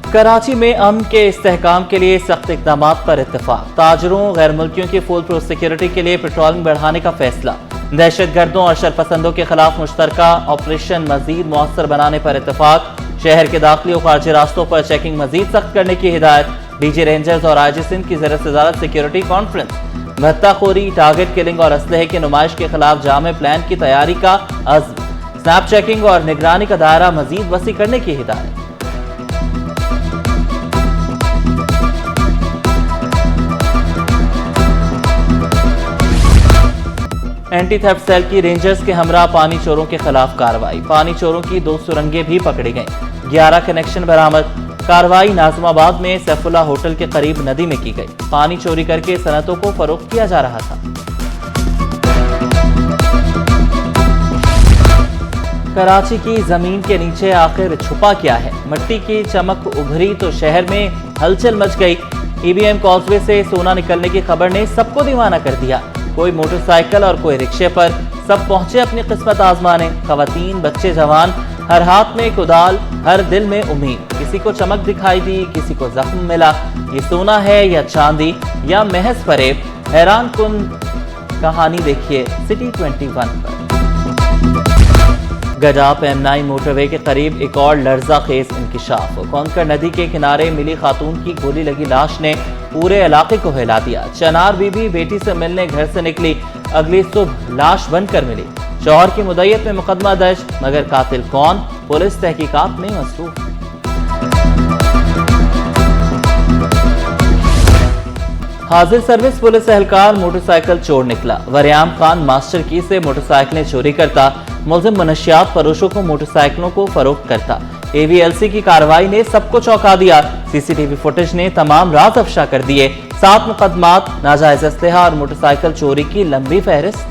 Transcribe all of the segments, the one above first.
कराची में अमन के इस्तेहकाम के लिए सख्त इक़दाम पर इत्तेफाक। ताजरों गैर मुल्कियों की फुल प्रूफ सिक्योरिटी के लिए पेट्रोलिंग बढ़ाने का फैसला। दहशत गर्दों और शरपसंदों के खिलाफ मुश्तरका ऑपरेशन मजीद मौसर बनाने पर इत्तेफाक। शहर के दाखिली और खारजी रास्तों पर चेकिंग मजीद सख्त करने की हिदायत। डीजी रेंजर्स और आईजी सिंध की ज़ेर-ए-सदारत सिक्योरिटी कॉन्फ्रेंस। भत्ताखोरी, टारगेट किलिंग और असलहे की नुमाइश के खिलाफ जामे प्लान की तैयारी का अज़्म। स्नैप चेकिंग और निगरानी का दायरा मजीद वसी करने की हिदायत। एंटी थेफ्ट सेल की रेंजर्स के हमरा पानी चोरों के खिलाफ कार्रवाई। पानी चोरों की 2 सुरंगें भी पकड़ी गईं। 11 कनेक्शन बरामद। कार्रवाई नाज़िमाबाद में सैफुल्ला होटल के करीब नदी में की गई। पानी चोरी करके सनतों को फरोख्त किया जा रहा था। कराची की जमीन के नीचे आखिर छुपा क्या है? मिट्टी की चमक उभरी तो शहर में हलचल मच गई। ईवीएम कॉजवे से सोना निकलने की खबर ने सबको दीवाना कर दिया। कोई मोटरसाइकिल और कोई रिक्शे पर, सब पहुंचे अपनी किस्मत आजमाने। खवातीन, बच्चे, जवान, हर हाथ में कुदाल, हर दिल में उम्मीद। किसी को चमक दिखाई दी, किसी को जख्म मिला। ये सोना है या चांदी या महज फरेब? हैरान कुन कहानी देखिए सिटी 21 पर। गजाप M9 मोटरवे के करीब एक और लर्जा खेज इंकिशाफ। कौनकर नदी के किनारे मिली खातून की गोली लगी लाश ने पूरे इलाके को हिला दिया। चनार बीबी बेटी से मिलने घर से निकली, अगली सुबह लाश बनकर मिली। शौहर की मुद्दत में मुकदमा दर्ज, मगर कातिल कौन? पुलिस तहकीकात में मसरूफ। हाजिर सर्विस पुलिस एहलकार मोटरसाइकिल चोर निकला। वरियाम खान मास्टर की से मोटरसाइकिलें चोरी करता। मुलजिम मनशियात फरोशों को मोटरसाइकिलों को फरोख्त करता। AVLC की कार्रवाई ने सबको चौंका दिया। CCTV फुटेज ने तमाम राज अफशा कर दिए। 7 मुकदमात, नाजायज असलहा और मोटरसाइकिल चोरी की लंबी फहरिस्त।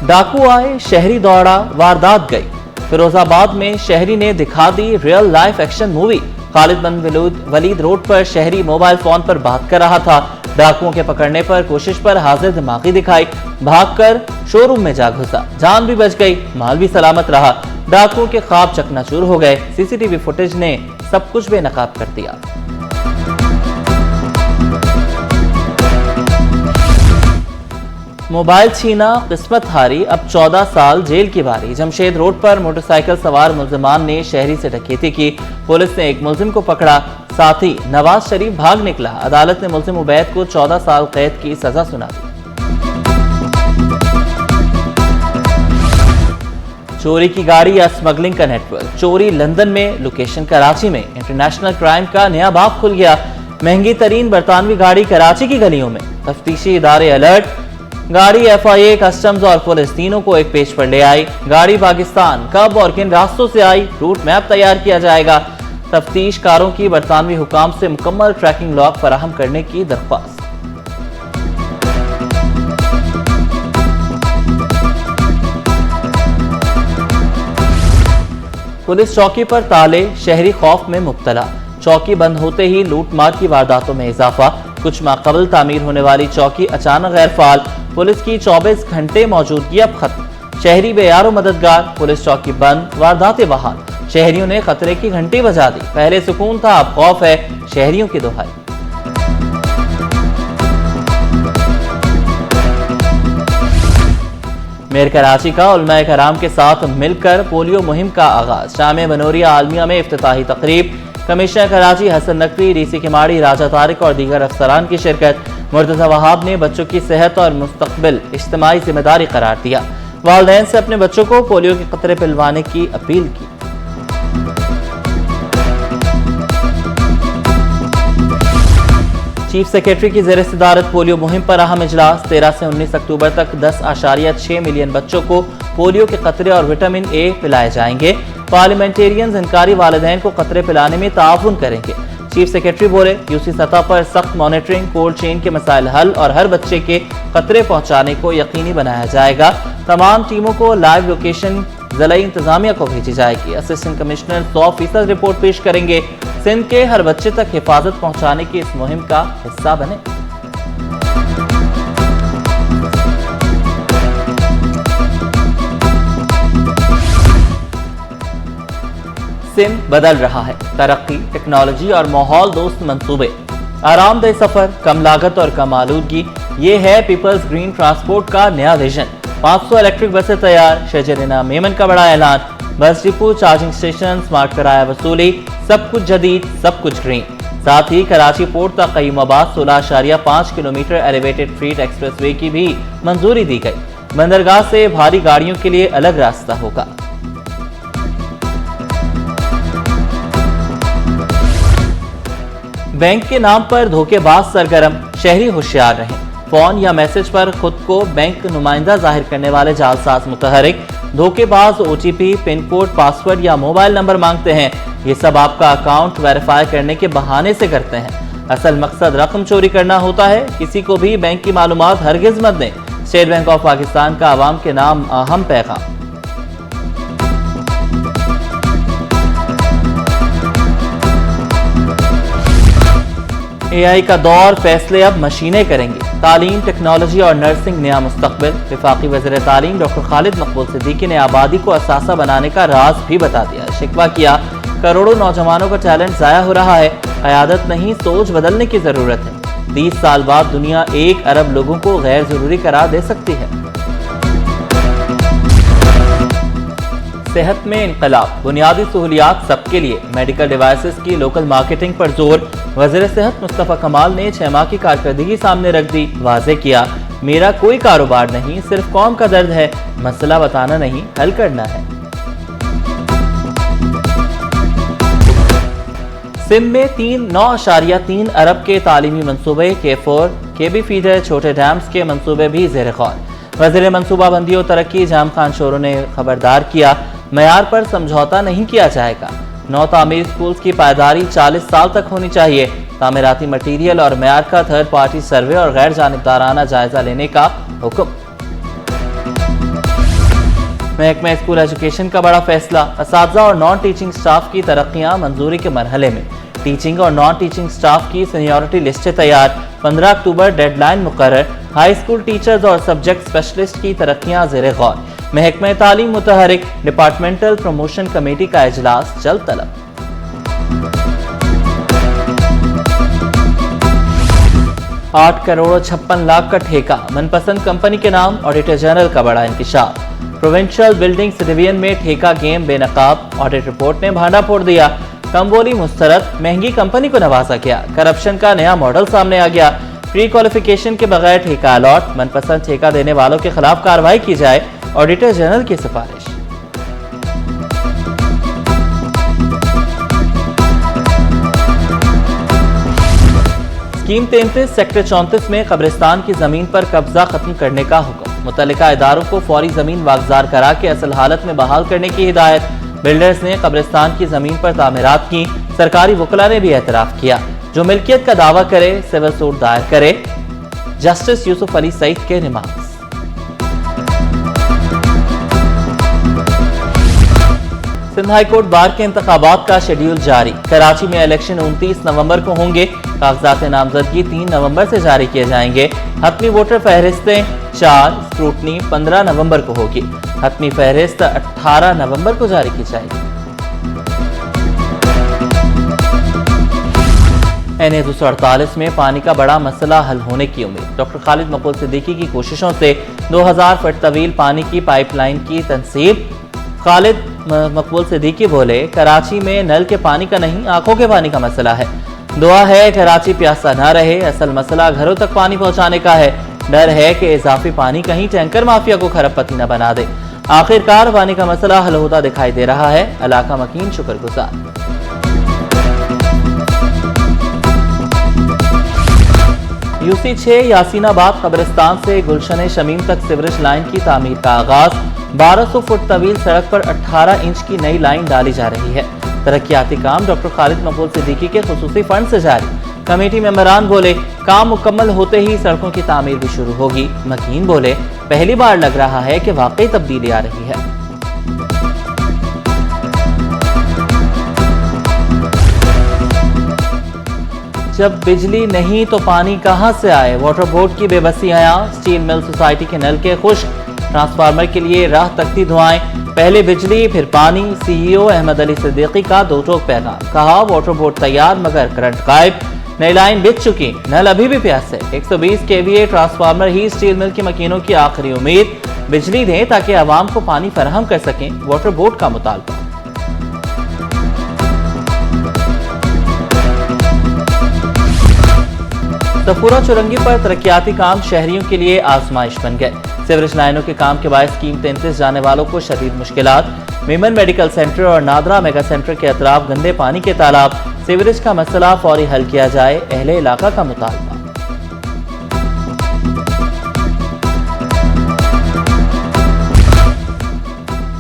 डाकू आए, शहरी दौड़ा, वारदात गई। फिरोजाबाद में शहरी ने दिखा दी real life action movie. Khalid bin Walid road पर शहरी मोबाइल फोन पर बात कर रहा था। डाकुओं के पकड़ने पर कोशिश पर हाजिर दिमागी दिखाई, भागकर शोरूम में जा घुसा। जान भी बच गई, माल भी सलामत रहा। डाकुओं के ख्वाब चकनाचूर हो गए। CCTV फुटेज ने सब कुछ बेनकाब कर दिया। मोबाइल छीना, किस्मत हारी, अब 14 साल जेल की बारी। जमशेद रोड पर मोटरसाइकिल सवार मुल्जिमान ने शहरी से डकैती की। पुलिस ने एक मुल्जिम को पकड़ा, साथ ही नवाज शरीफ भाग निकला। अदालत ने मुल्जिम उबैद को 14 साल कैद की सजा सुना दी। चोरी की गाड़ी या स्मगलिंग का नेटवर्क। चोरी लंदन में, लोकेशन कराची में। इंटरनेशनल क्राइम का नया बाब खुल गया। महंगी तरीन बरतानवी गाड़ी कराची की गलियों में। तफ्तीशी इदारे अलर्ट। गाड़ी FIA, कस्टम्स और पुलिस तीनों को एक पेज पर ले आई। गाड़ी पाकिस्तान कब और किन रास्तों से आई, रूट मैप तैयार किया जाएगा। तफ्तीशकारों की बरतानवी हुकाम से मुकम्मल ट्रैकिंग लॉग फराहम करने की दरख्वास्त। पुलिस चौकी पर ताले, शहरी खौफ में मुब्तला। चौकी बंद होते ही लूटमार की वारदातों में इजाफा। कुछ माह कबल तामीर होने वाली चौकी अचानक गैर फाल। पुलिस की 24 घंटे मौजूदगी अब खत्म। शहरी बेयारो मददगार, पुलिस चौकी बंद, वारदातें बहाल। शहरियों ने खतरे की घंटी बजा दी। पहले सुकून था, अब खौफ है, शहरियों की दुहाई। मेयर कराची का उलमाए कराम के साथ मिलकर पोलियो मुहिम का आगाज। जामे बनोरिया आलमिया में इफ्तिताही तकरीब। कमिश्नर कराची हसन नकवी, DC किमाड़ी, राजा तारिक और दीगर अफसरान की शिरकत। मुर्तजा वहाब ने बच्चों की सेहत और मुस्तकबिल इज्तिमाई जिम्मेदारी करार दिया। वालिदैन से अपने बच्चों को पोलियो के कतरे पिलवाने की अपील की। चीफ सेक्रेटरी की ज़ेर सदारत पोलियो मुहिम पर अहम इजलास। 13 से 19 अक्टूबर तक 10.6 मिलियन बच्चों को पोलियो के कतरे और विटामिन A पिलाए जाएंगे। पार्लियामेंटेरियंस इनकारी वालिदैन को कतरे पिलाने में ताउन करेंगे। चीफ सेक्रेटरी बोले, यूसी सतह पर सख्त मॉनिटरिंग, कोल्ड चेन के मसाइल हल और हर बच्चे के कतरे पहुंचाने को यकीनी बनाया जाएगा। तमाम टीमों को लाइव लोकेशन ज़िलाई इंतजामिया को भेजी जाएगी। असिस्टेंट कमिश्नर 100% रिपोर्ट पेश करेंगे। सिंध के हर बच्चे तक हिफाजत पहुंचाने की इस मुहिम का हिस्सा बने। सिंध बदल रहा है। तरक्की, टेक्नोलॉजी और माहौल दोस्त मंसूबे, आरामदेह सफर, कम लागत और कम आलूदगी, ये है पीपल्स ग्रीन ट्रांसपोर्ट का नया विजन। 500 इलेक्ट्रिक बसें तैयार, शजरिना मेमन का बड़ा ऐलान, bus depot, charging station, smart किराया वसूली, सब कुछ जदीद, सब कुछ ग्रीन। साथ ही कराची पोर्ट तक क़य्यूमाबाद 16.5 किलोमीटर एलिवेटेड फ्रीट एक्सप्रेसवे की भी मंजूरी दी गई। बंदरगाह से भारी गाड़ियों के लिए अलग रास्ता होगा। बैंक के नाम पर धोखेबाज सरगर्म, शहरी होशियार रहें। फोन या मैसेज पर खुद को बैंक नुमाइंदा जाहिर करने वाले जालसाज मुतहरिक, धोखेबाज OTP, पिन कोड, पासवर्ड या मोबाइल नंबर मांगते हैं। ये सब आपका अकाउंट वेरीफाई करने के बहाने से करते हैं। असल मकसद रकम चोरी करना होता है। किसी को भी बैंक की मालूमात हरगिज मत दें। स्टेट बैंक ऑफ पाकिस्तान का आवाम के नाम अहम पैगाम। AI का दौर, फैसले अब मशीनें करेंगी। तालीम, टेक्नोलॉजी और नर्सिंग नया मुस्तकबिल। वफाकी वज़ीर तालीम डॉक्टर खालिद मकबूल सिद्दीकी ने आबादी को असासा बनाने का राज भी बता दिया। शिकवा किया, करोड़ों नौजवानों का टैलेंट ज़ाया हो रहा है। क़यादत नहीं, सोच बदलने की ज़रूरत है। 30 साल बाद दुनिया 1 अरब लोगों को गैर ज़रूरी करार दे सकती है। सेहत में इनकलाब, बुनियादी सहूलियात सबके लिए, मेडिकल डिवाइसेस की लोकल मार्केटिंग पर जोर। वज़ीर सेहत मुस्तफ़ा कमाल ने 6 माह की कारकर्दगी सामने रख दी। वाज़े किया, मेरा कोई कारोबार नहीं, सिर्फ कौम का दर्द है। मसला बताना नहीं, हल करना है। सिंध में 9.3 अरब के तालीमी मनसूबे, K4, KB फीडर, छोटे डैम्स के मनसूबे भी ज़ेर गौर। वज़ीर मनसूबाबंदी और तरक्की जाम खान शोरो ने खबरदार किया, मयार पर समझौता नहीं किया जाएगा। नौ तामीर स्कूल्स की पायदारी 40 साल तक होनी चाहिए। तामीराती मटीरियल और मयार का थर्ड पार्टी सर्वे और गैर जानिबदाराना जायजा लेने का हुक्म। महकमा स्कूल एजुकेशन का बड़ा फैसला, असातिज़ा और नॉन टीचिंग स्टाफ की तरक्कियां मंजूरी के मरहले में। टीचिंग और नॉन टीचिंग स्टाफ की सीनियरिटी लिस्टें तैयार, 15 अक्टूबर डेडलाइन मुकर्रर। हाई स्कूल टीचर्स और सब्जेक्ट स्पेशलिस्ट की तरक्कियां ज़ेर गौर। महकमा तालीम मुतहरिक, डिपार्टमेंटल प्रमोशन कमेटी का इजलास जल्द तलब। 8 करोड़ 56 लाख का ठेका, मनपसंद कंपनी के नाम। ऑडिटर जनरल का बड़ा इंकिशाफ। प्रोविंशियल बिल्डिंग्स डिवीजन में ठेका गेम बेनकाब, ऑडिट रिपोर्ट ने भांडा फोड़ दिया। कम बोली मुस्तरद, महंगी कंपनी को नवाजा गया। करप्शन का नया मॉडल सामने आ गया। प्री क्वालिफिकेशन के बगैर ठेका अलॉट, मनपसंद ठेका देने वालों के खिलाफ कार्रवाई की जाए, ऑडिटर जनरल की सिफारिश। स्कीम 33 सेक्टर 34 में कब्रिस्तान की जमीन पर कब्जा खत्म करने का हुक्म। मुतल्लिका इदारों को फौरी जमीन वागजार करा के असल हालत में बहाल करने की हिदायत। बिल्डर्स ने कब्रिस्तान की जमीन पर तामीरात की, सरकारी वकला ने भी एतराफ किया। जो मिल्कियत का दावा करे सिविल सूट दायर करे। जस्टिस यूसुफ अली सईद के remarks. Sindh high court bar के इंतखाबात का शेड्यूल जारी। कराची में इलेक्शन 29 नवंबर को होंगे। कागजात नामजदगी 3 नवंबर से जारी किए जाएंगे। हतमी वोटर फहरिस्तें 4, स्क्रूटनी 15 नवंबर को होगी। हतमी फहरिस्त 18 नवंबर को जारी की जाएगी। NA 248 में पानी का बड़ा मसला हल होने की उम्मीद। डॉक्टर खालिद मकबूल सिद्दीकी की कोशिशों से 2000 फुट तवील पानी की पाइपलाइन की तनसीब। खालिद मकबूल सिद्दीकी बोले, कराची में नल के पानी का नहीं, आंखों के पानी का मसला है। दुआ है कराची प्यासा ना रहे। असल मसला घरों तक पानी पहुंचाने का है। डर है कि इजाफी पानी कहीं टैंकर माफिया को खरबपति न बना दे। आखिरकार पानी का मसला हल होता दिखाई दे रहा है। इलाका मकीन शुक्रगुजार। UC 6 यासीनाबाद कब्रिस्तान से गुलशन शमीम तक सीवरेज लाइन की तामीर का आगाज। 1200 फुट तवील सड़क पर 18 इंच की नई लाइन डाली जा रही है। तरक्याती काम डॉक्टर खालिद मकबूल सिद्दीकी के खुसूसी फंड से जारी। कमेटी मेंबरान बोले, काम मुकम्मल होते ही सड़कों की तामीर भी शुरू होगी। मकीन बोले, पहली बार लग रहा है कि वाकई तब्दीली आ रही है। जब बिजली नहीं तो पानी कहां से आए, वाटर बोर्ड की बेबसी आया। स्टील मिल सोसाइटी के नल के खुश्क, ट्रांसफार्मर के लिए राह तकती धुआएं, पहले बिजली फिर पानी। सीईओ अहमद अली सिद्दीकी का दो टोक पैगाम, कहा वाटर बोर्ड तैयार मगर करंट गायब, नई लाइन बिछ चुकी, नल अभी भी प्यासे। 120 केवीए ट्रांसफार्मर ही स्टील मिल के मकीनों की आखिरी उम्मीद, बिजली दें ताकि आवाम को पानी फराहम कर सकें, वाटर बोर्ड का मुतालबा। सफूरा चुरंगी पर तरक्याती काम शहरियों के लिए आजमाइश बन गए। सीवरेज लाइनों के काम के बायस कीमतें इंतज़ जाने वालों को शदीद मुश्किलात। मेमन मेडिकल सेंटर और नादरा मेगा सेंटर के अतराफ गंदे पानी के तालाब, सीवरेज का मसला फौरी हल किया जाए, अहले इलाका का मुतालबा।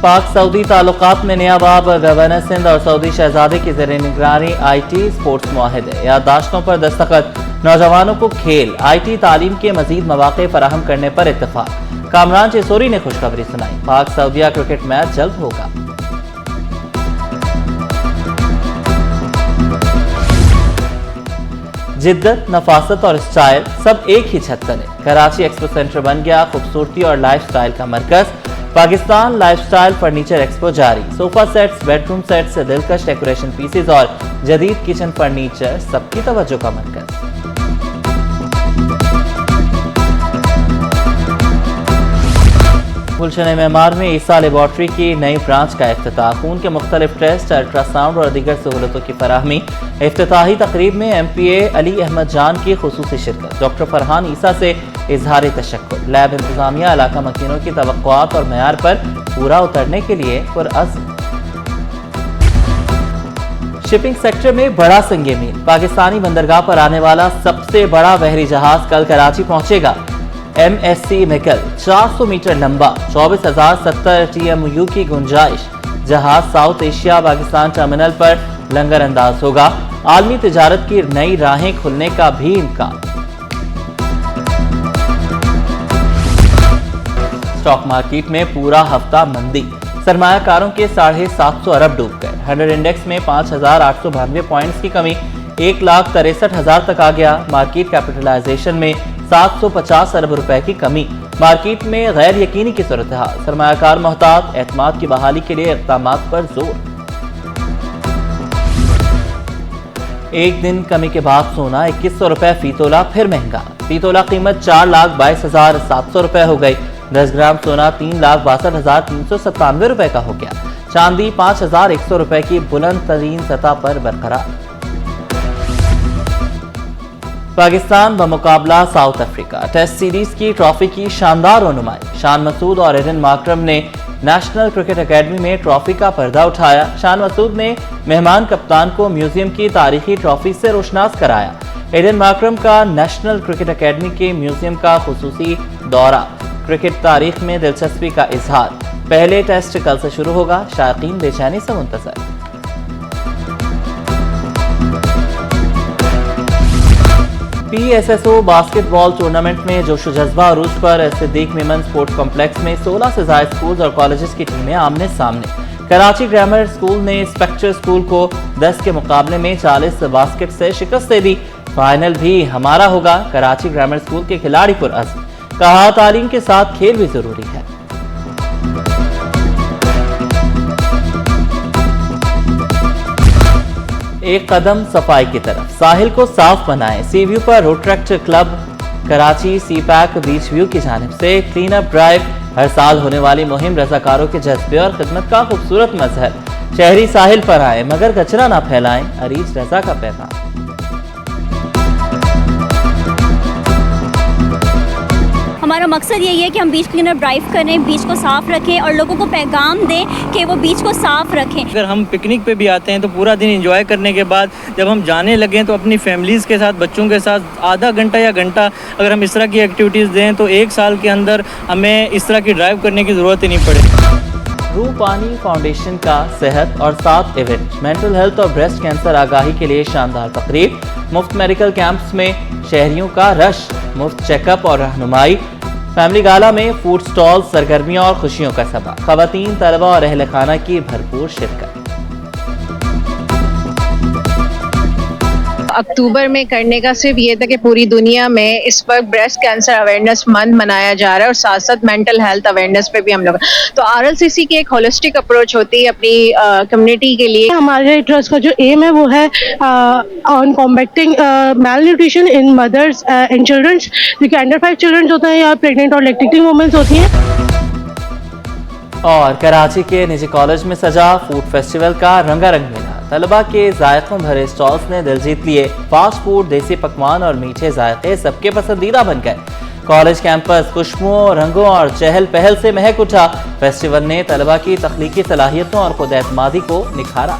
पाक सऊदी ताल्लुकात में नया बाब, गवर्नर सिंध और सऊदी शहजादे की ज़ेर निगरानी IT स्पोर्ट्स मुआहदे, याददाश्तों पर दस्तखत, नौजवानों को खेल IT तालीम के मजीद मौके फराहम करने पर इत्तफाक। कामरान चिसोरी ने खुशखबरी सुनाई, पाक सऊदिया क्रिकेट मैच जल्द होगा। जिद्दत, नफासत और स्टाइल सब एक ही छत तले, कराची एक्सपो सेंटर बन गया खूबसूरती और लाइफस्टाइल का मरकज। पाकिस्तान लाइफस्टाइल फर्नीचर एक्सपो जारी, सोफा सेट्स, बेडरूम सेट्स से दिलकश डेकोरेशन पीसेस और जदीद किचन फर्नीचर सबकी तवज्जो का मरकज। गुलशन मेमार में ईसा लेबॉर्ट्री की नई ब्रांच का इफ्तिताह, खून के मुख्तलिफ टेस्ट, अल्ट्रासाउंड और दीगर सहूलतों की फराहमी। इफ्तिताही तकरीब में MPA अली अहमद जान की खुसूसी शिरकत, डॉक्टर फरहान ईसा से इजहार तशक्कुर। लैब इंतजामिया इलाका मकीनों की तवक्कुआत और मयार पर पूरा उतरने के लिए पुरअज़्म। शिपिंग सेक्टर में बड़ा संगे मील, पाकिस्तानी बंदरगाह पर आने वाला सबसे बड़ा बहरी जहाज कल कराची पहुंचेगा। MSC मिकल 400 मीटर लंबा, 24,070 TMU की गुंजाइश। जहाज साउथ एशिया पाकिस्तान टर्मिनल पर लंगर अंदाज होगा। आलमी तिजारत की नई राहें खुलने का भी इम्कान। स्टॉक मार्केट में पूरा हफ्ता मंदी, सरमायाकारों के 750 अरब डूब गए। 100 इंडेक्स में 5,892 पॉइंट्स की कमी, 1,63,000 तक आ गया। मार्केट कैपिटलाइजेशन में 750 अरब रुपए की कमी। मार्केट में गैर यकीनी की सूरत हाल, सरमायाकार मोहतात, एतमाद की बहाली के लिए इक़दामात पर जोर। एक दिन कमी के बाद सोना 2100 रुपए फी तोला फिर महंगा। फी तोला कीमत 4,22,700 रुपए हो गई। 10 ग्राम सोना 3,62,397 रुपए का हो गया। चांदी 5,100 रुपए की बुलंद तरीन सतह पर बरकरार। पाकिस्तान बमुकाबला साउथ अफ्रीका, टेस्ट सीरीज की ट्रॉफी की शानदार रनुमाई। शान मसूद और एडन मार्करम ने नेशनल क्रिकेट एकेडमी में ट्रॉफी का पर्दा उठाया। शान मसूद ने मेहमान कप्तान को म्यूजियम की तारीखी ट्रॉफी से रोशनास कराया। एडन मार्करम का नेशनल क्रिकेट एकेडमी के म्यूजियम का खुसूसी दौरा, क्रिकेट तारीख में दिलचस्पी का इजहार। पहले टेस्ट कल से शुरू होगा, शायकीन बेचैनी से मुंतज़र। PSSO बास्केटबॉल टूर्नामेंट में जोश जज्बा अरूज पर सिद्दीक मेमन स्पोर्ट्स कॉम्प्लेक्स में 16 से ज्यादा स्कूल और कॉलेजेस की टीमें आमने सामने। कराची ग्रामर स्कूल ने स्पेक्टर स्कूल को 10 के मुकाबले में 40 बास्केट से शिकस्त दे दी। फाइनल भी हमारा होगा, कराची ग्रामर स्कूल के खिलाड़ी पुरअज़्म, कहा तालीम के साथ खेल भी जरूरी है। एक कदम सफाई की तरफ, साहिल को साफ बनाएं। सी व्यू पर road tractor club Karachi CPAC beach view की जानिब से क्लीन अप ड्राइव। हर साल होने वाली मुहिम रजाकारों के जज्बे और खिदमत का खूबसूरत मजहर। शहरी साहिल पर आए मगर कचरा ना फैलाएं, अरीज रजा का पैगाम। हमारा मकसद यही है कि हम बीच क्लीनअप ड्राइव करें, बीच को साफ़ रखें और लोगों को पैगाम दें कि वो बीच को साफ़ रखें। अगर हम पिकनिक पे भी आते हैं तो पूरा दिन एंजॉय करने के बाद जब हम जाने लगें तो अपनी फैमिलीज़ के साथ, बच्चों के साथ आधा घंटा या घंटा अगर हम इस तरह की एक्टिविटीज़ दें तो 1 साल के अंदर हमें इस तरह की ड्राइव करने की ज़रूरत ही नहीं पड़े। रूह पानी फाउंडेशन का सेहत और 7 इवेंट, मेंटल हेल्थ और ब्रेस्ट कैंसर आगाही के लिए शानदार तकरीब। मुफ्त मेडिकल कैंप्स में शहरियों का रश, मुफ्त चेकअप और रहनुमाई। फैमिली गाला में फूड स्टॉल, सरगर्मियां और खुशियों का सबा। खवातीन, तलबा और अहले खाना की भरपूर शिरकत। अक्टूबर में करने का सिर्फ ये था कि पूरी दुनिया में इस वक्त ब्रेस्ट कैंसर अवेयरनेस मंथ मनाया जा रहा है और साथ साथ मेंटल हेल्थ अवेयरनेस पे भी हम लोग, तो RLCC की एक होलिस्टिक अप्रोच होती है अपनी कम्युनिटी के लिए। हमारे ट्रस्ट का जो एम है वो है on combating malnutrition in mothers and children, जो कि अंडर 5 चिल्ड्रन होते हैं या प्रेग्नेंट और लैक्टेटिंग वुमेन्स होती हैं। और कराची के निजी कॉलेज में सजा फूड फेस्टिवल का रंगारंग मेला, तलबा के जायकों भरे स्टॉल्स ने दिल जीत लिए। फास्ट फूड, देसी पकवान और मीठे जायके सबके पसंदीदा बन गए। कॉलेज कैंपस खुशबुओं, रंगों और चहल पहल से महक उठा। फेस्टिवल ने तलबा की तख्लीकी सलाहियतों और खुद एतमादी को निखारा।